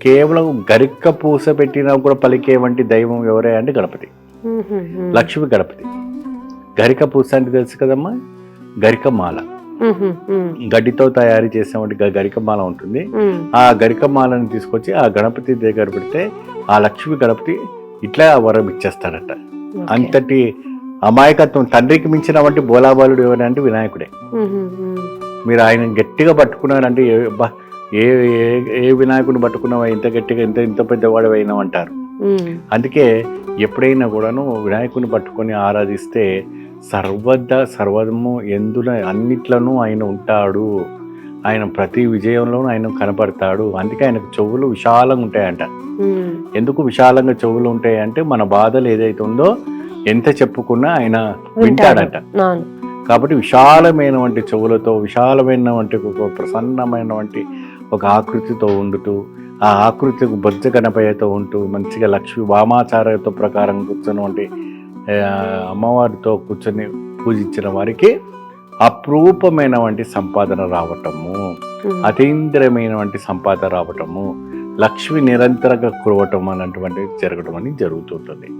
కేవలం గరిక పూస పెట్టినా కూడా పలికే వంటి దైవం ఎవరే అంటే గణపతి. లక్ష్మి గణపతి. గరిక పూస అంటే తెలుసు కదమ్మా, గరిక మాల, గడ్డితో తయారు చేసినటువంటి గరిక మాల ఉంటుంది. ఆ గరిక మాలను తీసుకొచ్చి ఆ గణపతి దగ్గర పెడితే ఆ లక్ష్మి గణపతి ఇట్లా వరం ఇచ్చేస్తాడట. అంతటి అమాయకత్వం. తండ్రికి మించిన వంటి బోలాబాలుడు ఎవరంటే వినాయకుడే. మీరు ఆయన గట్టిగా పట్టుకున్నారంటే ఏ ఏ వినాయకుడిని పట్టుకున్నావా, ఇంత గట్టిగా ఇంత పెద్దవాడు అయినా అంటారు. అందుకే ఎప్పుడైనా కూడాను వినాయకుడిని పట్టుకొని ఆరాధిస్తే సర్వము అన్నిట్లోనూ ఆయన ఉంటాడు. ఆయన ప్రతి విజయంలోనూ ఆయన కనపడతాడు. అందుకే ఆయనకు చెవులు విశాలంగా ఉంటాయంట. ఎందుకు విశాలంగా చెవులు ఉంటాయంటే మన బాధలు ఏదైతే ఉందో ఎంత చెప్పుకున్నా ఆయన వింటాడంట. కాబట్టి విశాలమైనటువంటి చెవులతో, విశాలమైనటువంటి ఒక ప్రసన్నమైనటువంటి ఒక ఆకృతితో ఉండుతూ, ఆ ఆకృతికి బొజ్జ గణపయ్యతో ఉంటూ మంచిగా లక్ష్మి వామాచారతో ప్రకారం కూర్చున్నటువంటి అమ్మవారితో కూర్చొని పూజించిన వారికి అపురూపమైనటువంటి సంపాదన రావటము, అతీంద్రమైనటువంటి సంపాదన రావటము, లక్ష్మి నిరంతరంగా కురవటం అన్నటువంటిది జరగటం అని జరుగుతుంటుంది.